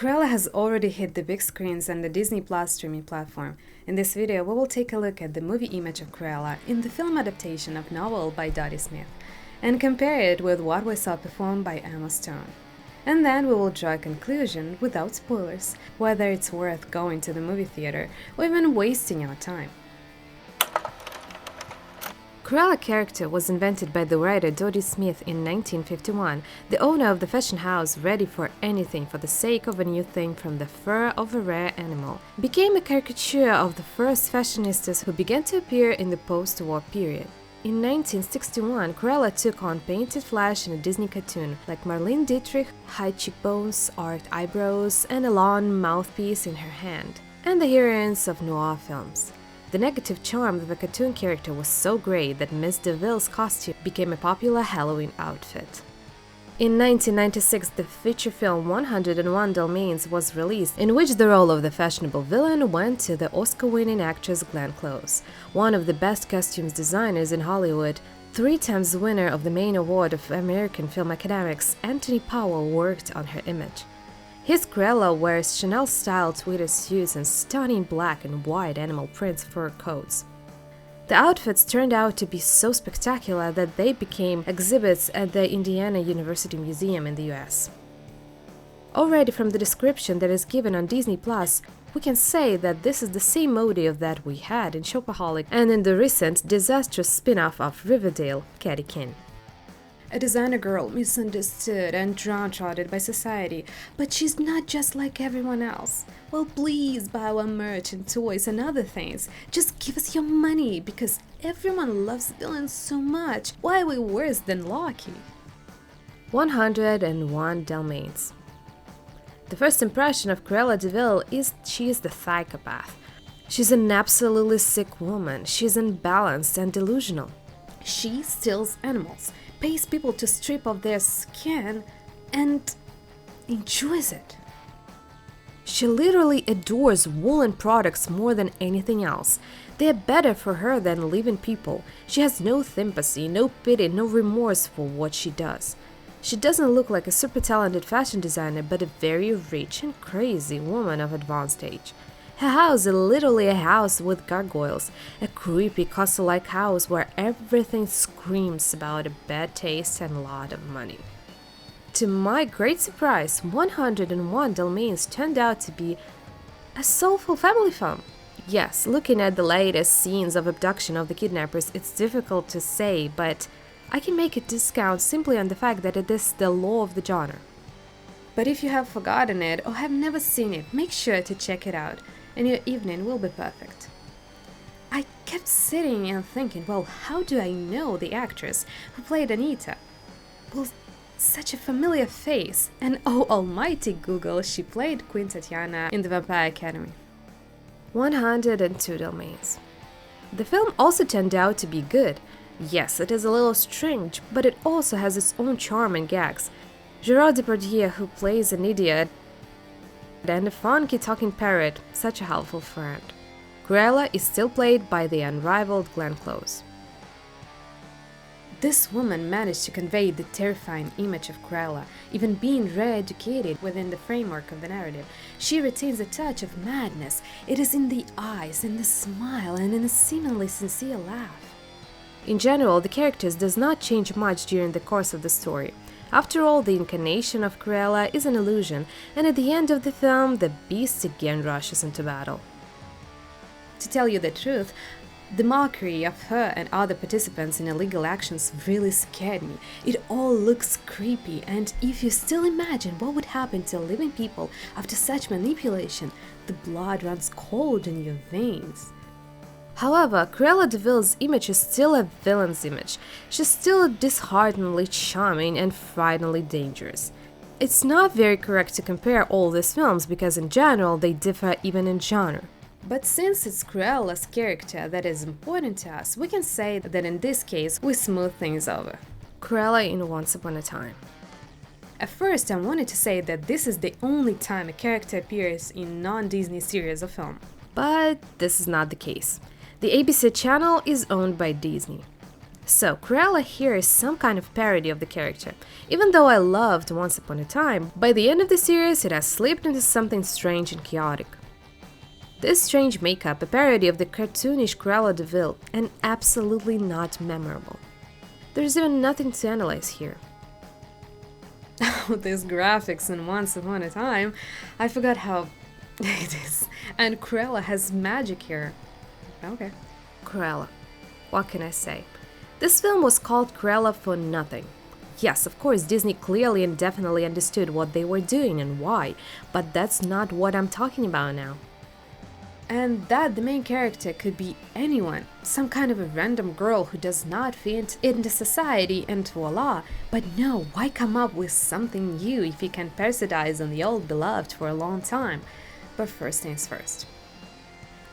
Cruella has already hit the big screens and the Disney Plus streaming platform. In this video, we will take a look at the movie image of Cruella in the film adaptation of novel by Dodie Smith, and compare it with what we saw performed by Emma Stone. And then we will draw a conclusion, without spoilers, whether it's worth going to the movie theater or even wasting our time. Cruella character was invented by the writer Dodie Smith in 1951, the owner of the fashion house ready for anything for the sake of a new thing from the fur of a rare animal, became a caricature of the first fashionistas who began to appear in the post-war period. In 1961, Cruella took on painted flesh in a Disney cartoon, like Marlene Dietrich, high cheekbones, arched eyebrows, and a long mouthpiece in her hand, and the heroines of noir films. The negative charm of the cartoon character was so great that Miss DeVille's costume became a popular Halloween outfit. In 1996, the feature film 101 Dalmatians was released, in which the role of the fashionable villain went to the Oscar-winning actress Glenn Close, one of the best costumes designers in Hollywood. 3 times winner of the main award of American Film Academics, Anthony Powell worked on her image. His Cruella wears Chanel-style tweeted suits and stunning black and white animal print fur coats. The outfits turned out to be so spectacular that they became exhibits at the Indiana University Museum in the US. Already from the description that is given on Disney Plus, we can say that this is the same motive that we had in Shopaholic and in the recent disastrous spin-off of Riverdale, Catty King. A designer girl misunderstood and downtrodden by society, but she's not just like everyone else. Well, please buy our merch and toys and other things. Just give us your money, because everyone loves villains so much. Why are we worse than Loki? 101 Dalmatians. The first impression of Cruella de Vil is she is the psychopath. She's an absolutely sick woman. She's unbalanced and delusional. She steals animals, pays people to strip off their skin, and enjoys it. She literally adores woolen products more than anything else. They're better for her than living people. She has no sympathy, no pity, no remorse for what she does. She doesn't look like a super talented fashion designer, but a very rich and crazy woman of advanced age. Her house is literally a house with gargoyles, a creepy castle-like house where everything screams about a bad taste and a lot of money. To my great surprise, 101 Dalmatians turned out to be a soulful family film. Yes, looking at the latest scenes of abduction of the kidnappers, it's difficult to say, but I can make a discount simply on the fact that it is the law of the genre. But if you have forgotten it or have never seen it, make sure to check it out, and your evening will be perfect. I kept sitting and thinking, well, how do I know the actress who played Anita? Well, such a familiar face, and oh almighty Google, she played Queen Tatiana in the Vampire Academy. 102 Dalmatians. The film also turned out to be good. Yes, it is a little strange, but it also has its own charm and gags. Gerard Depardieu, who plays an idiot, and a funky talking parrot, such a helpful friend. Cruella is still played by the unrivaled Glenn Close. This woman managed to convey the terrifying image of Cruella, even being re-educated within the framework of the narrative. She retains a touch of madness. It is in the eyes, in the smile, and in a seemingly sincere laugh. In general, the characters does not change much during the course of the story. After all, the incarnation of Cruella is an illusion, and at the end of the film, the beast again rushes into battle. To tell you the truth, the mockery of her and other participants in illegal actions really scared me. It all looks creepy, and if you still imagine what would happen to living people after such manipulation, the blood runs cold in your veins. However, Cruella de Vil's image is still a villain's image. She's still dishearteningly charming and frighteningly dangerous. It's not very correct to compare all these films because in general they differ even in genre. But since it's Cruella's character that is important to us, we can say that in this case we smooth things over. Cruella in Once Upon a Time. At first I wanted to say that this is the only time a character appears in non-Disney series or film. But this is not the case. The ABC channel is owned by Disney. So, Cruella here is some kind of parody of the character. Even though I loved Once Upon a Time, by the end of the series it has slipped into something strange and chaotic. This strange makeup, a parody of the cartoonish Cruella de Vil, and absolutely not memorable. There's even nothing to analyze here. These graphics in Once Upon a Time, I forgot how it is. And Cruella has magic here. Okay. Cruella. What can I say? This film was called Cruella for nothing. Yes, of course, Disney clearly and definitely understood what they were doing and why, but that's not what I'm talking about now. And that the main character could be anyone, some kind of a random girl who does not fit into society, and voila. But no, why come up with something new if you can parasitize on the old beloved for a long time? But first things first.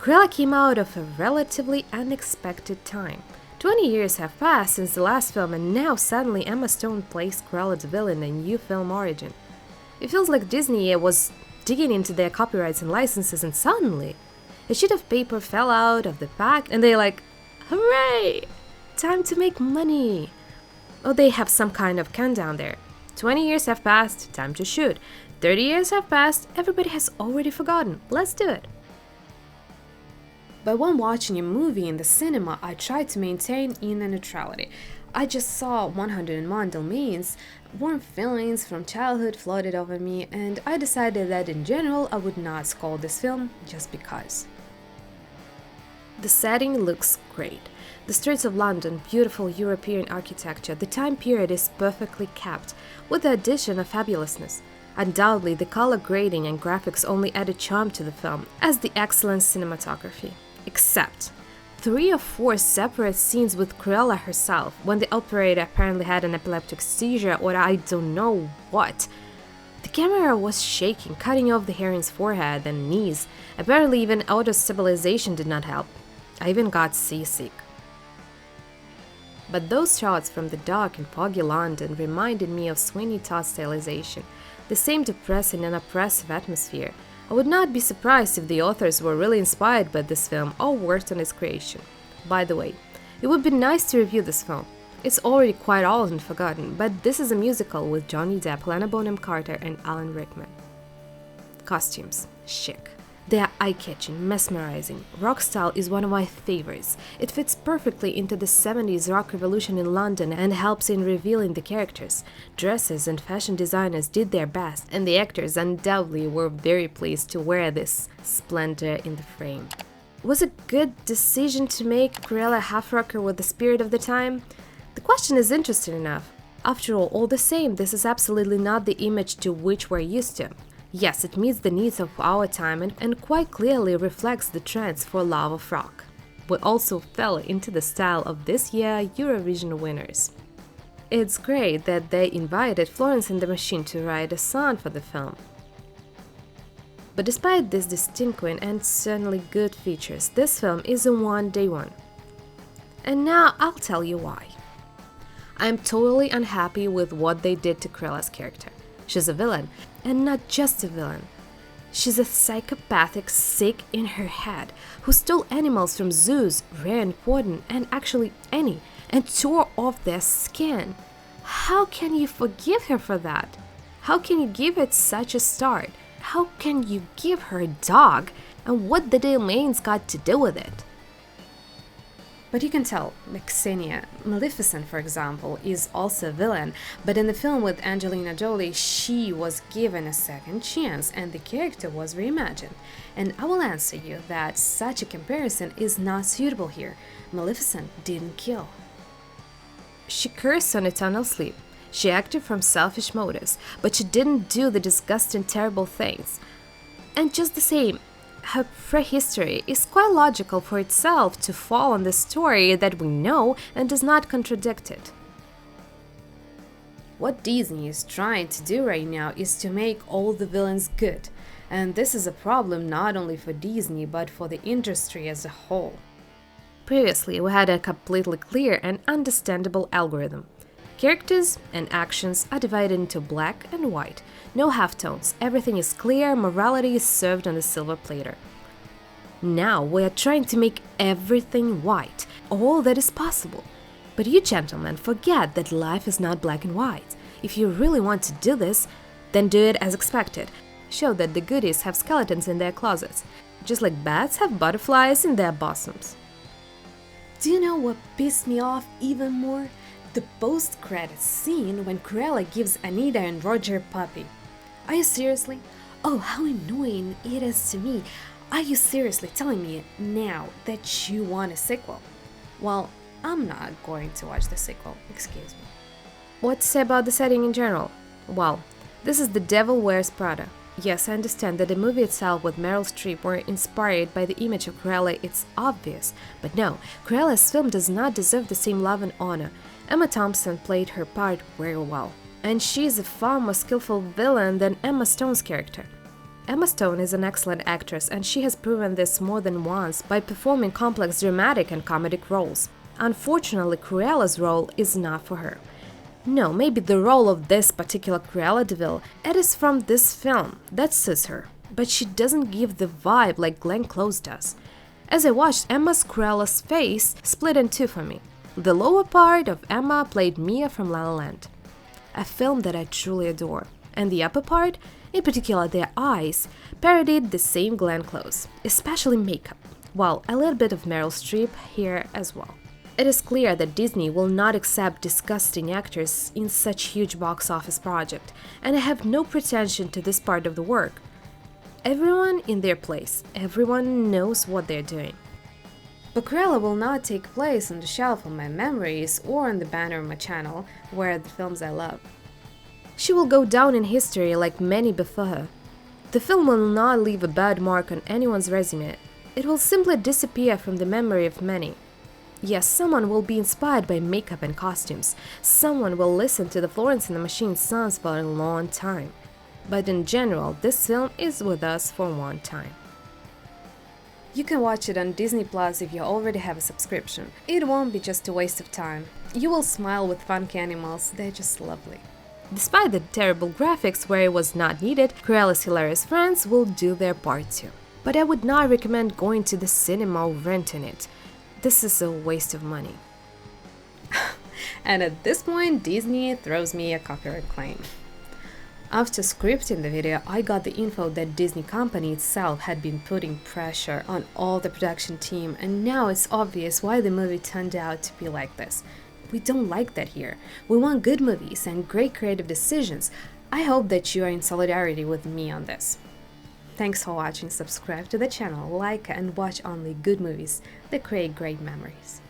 Cruella came out of a relatively unexpected time. 20 years have passed since the last film, and now suddenly Emma Stone plays Cruella de Vil in a new film origin. It feels like Disney was digging into their copyrights and licenses, and suddenly a sheet of paper fell out of the pack and they're like, hooray! Time to make money! Oh, they have some kind of countdown there. 20 years have passed, time to shoot. 30 years have passed, everybody has already forgotten. Let's do it. But when watching a movie in the cinema, I tried to maintain inner neutrality. I just saw 101 Dalmatians, warm feelings from childhood flooded over me, and I decided that in general I would not scold this film just because. The setting looks great. The streets of London, beautiful European architecture, the time period is perfectly kept, with the addition of fabulousness. Undoubtedly, the color grading and graphics only added charm to the film, as the excellent cinematography. Except 3 or 4 separate scenes with Cruella herself, when the operator apparently had an epileptic seizure or I don't know what. The camera was shaking, cutting off the heroine's forehead and knees. Apparently even auto-stabilization did not help. I even got seasick. But those shots from the dark and foggy London reminded me of Sweeney Todd's stylization, the same depressing and oppressive atmosphere. I would not be surprised if the authors were really inspired by this film or worked on its creation. By the way, it would be nice to review this film. It's already quite old and forgotten, but this is a musical with Johnny Depp, Helena Bonham Carter, and Alan Rickman. Costumes. Chic. They are eye-catching, mesmerizing. Rock style is one of my favorites. It fits perfectly into the 70s rock revolution in London and helps in revealing the characters. Dresses and fashion designers did their best, and the actors undoubtedly were very pleased to wear this splendor in the frame. Was it a good decision to make Cruella half-rocker with the spirit of the time? The question is interesting enough. After all the same, this is absolutely not the image to which we're used to. Yes, it meets the needs of our time and quite clearly reflects the trends for love of rock. We also fell into the style of this year's Eurovision winners. It's great that they invited Florence and the Machine to write a song for the film. But despite these distinguishing and certainly good features, this film is a one-day one. And now I'll tell you why. I'm totally unhappy with what they did to Cruella's character. She's a villain, and not just a villain. She's a psychopathic sick in her head who stole animals from zoos, rare and important, and actually any, and tore off their skin. How can you forgive her for that? How can you give it such a start? How can you give her a dog? And what the Dalmatians got to do with it? But you can tell, like Ksenia, Maleficent, for example, is also a villain, but in the film with Angelina Jolie, she was given a second chance and the character was reimagined. And I will answer you that such a comparison is not suitable here. Maleficent didn't kill. She cursed on eternal sleep. She acted from selfish motives, but she didn't do the disgusting, terrible things. And just the same, her prehistory is quite logical for itself to fall on the story that we know and does not contradict it. What Disney is trying to do right now is to make all the villains good, and this is a problem not only for Disney but for the industry as a whole. Previously, we had a completely clear and understandable algorithm. Characters and actions are divided into black and white, no halftones, everything is clear, morality is served on a silver platter. Now we are trying to make everything white, all that is possible. But you gentlemen forget that life is not black and white. If you really want to do this, then do it as expected. Show that the goodies have skeletons in their closets, just like bats have butterflies in their bosoms. Do you know what pissed me off even more? The post-credits scene when Cruella gives Anita and Roger a puppy. Are you seriously? Oh, how annoying it is to me. Are you seriously telling me now that you want a sequel? Well, I'm not going to watch the sequel, excuse me. What to say about the setting in general? Well, this is The Devil Wears Prada. Yes, I understand that the movie itself with Meryl Streep were inspired by the image of Cruella, it's obvious. But no, Cruella's film does not deserve the same love and honor. Emma Thompson played her part very well, and she is a far more skillful villain than Emma Stone's character. Emma Stone is an excellent actress, and she has proven this more than once by performing complex dramatic and comedic roles. Unfortunately, Cruella's role is not for her. No, maybe the role of this particular Cruella DeVille, it is from this film, that suits her, but she doesn't give the vibe like Glenn Close does. As I watched, Emma's Cruella's face split in two for me. The lower part of Emma played Mia from La La Land, a film that I truly adore, and the upper part, in particular their eyes, parodied the same Glenn Close, especially makeup, well, a little bit of Meryl Streep here as well. It is clear that Disney will not accept disgusting actors in such huge box office project, and I have no pretension to this part of the work. Everyone in their place, everyone knows what they're doing. But Cruella will not take place on the shelf of my memories or on the banner of my channel, where are the films I love. She will go down in history like many before her. The film will not leave a bad mark on anyone's resume, it will simply disappear from the memory of many. Yes, someone will be inspired by makeup and costumes. Someone will listen to the Florence and the Machine songs for a long time. But in general, this film is with us for one time. You can watch it on Disney Plus if you already have a subscription. It won't be just a waste of time. You will smile with funky animals, they're just lovely. Despite the terrible graphics where it was not needed, Cruella's hilarious friends will do their part too. But I would not recommend going to the cinema or renting it. This is a waste of money. And at this point, Disney throws me a copyright claim. After scripting the video, I got the info that Disney company itself had been putting pressure on all the production team, and now it's obvious why the movie turned out to be like this. We don't like that here. We want good movies and great creative decisions. I hope that you are in solidarity with me on this. Thanks for watching, subscribe to the channel, like and watch only good movies that create great memories.